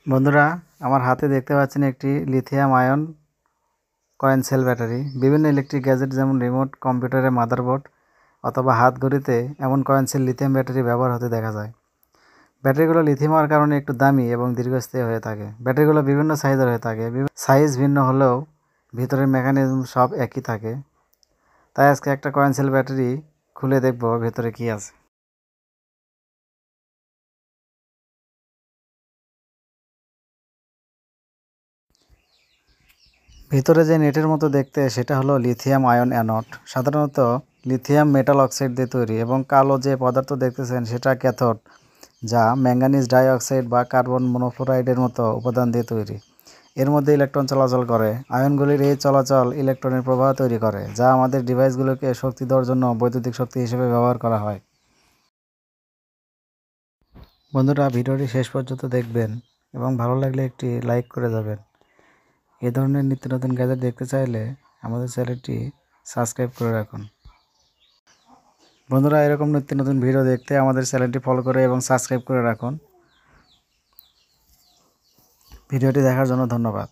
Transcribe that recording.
বন্ধুরা, আমার হাতে দেখতে পাচ্ছেন একটি lithium ion coin sell battery. বিভিন্ন ইলেকট্রিক গ্যাজেট যেমন রিমোট কম্পিউটারের মাদারবোর্ড অথবা হাত ঘড়িতে এমন কয়েন সেল লিথিয়াম ব্যাটারি ব্যবহার হতে দেখা যায়। ব্যাটারিগুলো লিথিয়াম হওয়ার কারণে একটু দামি এবং দীর্ঘস্থায়ী হয়ে থাকে। ব্যাটারিগুলো বিভিন্ন সাইজের হয়ে থাকে, সাইজ ভিন্ন হলেও ভিতরের মেকানিজম সব একই থাকে। তাই আজকে একটা কয়েন সেল ব্যাটারি খুলে দেখব ভেতরে কী আছে। ভিতরে যে নেটের মতো দেখতে সেটা হলো লিথিয়াম আয়ন অ্যানোড। সাধারণত লিথিয়াম মেটাল অক্সাইড দিয়ে তৈরি এবং কালো যে পদার্থ দেখতেছেন সেটা ক্যাথোড, যা ম্যাঙ্গানিজ ডাই অক্সাইড বা কার্বন মনোক্সাইডের মতো উপাদান দিয়ে তৈরি। এর মধ্যে ইলেকট্রন চলাচল করে। আয়নগুলির এই চলাচল ইলেকট্রনের প্রবাহ তৈরি করে, যা আমাদের ডিভাইসগুলোকে শক্তি দেওয়ার জন্য বৈদ্যুতিক শক্তি হিসেবে ব্যবহার করা হয়। বন্ধুরা, ভিডিওটি শেষ পর্যন্ত দেখবেন এবং ভালো লাগলে একটি লাইক করে যাবেন। এ ধরনের নিত্য নতুন গ্যাজেট দেখতে চাইলে আমাদের চ্যানেলটি সাবস্ক্রাইব করে রাখুন। বন্ধুরা, এরকম নিত্য নতুন ভিডিও দেখতে আমাদের চ্যানেলটি ফলো করে এবং সাবস্ক্রাইব করে রাখুন। ভিডিওটি দেখার জন্য ধন্যবাদ।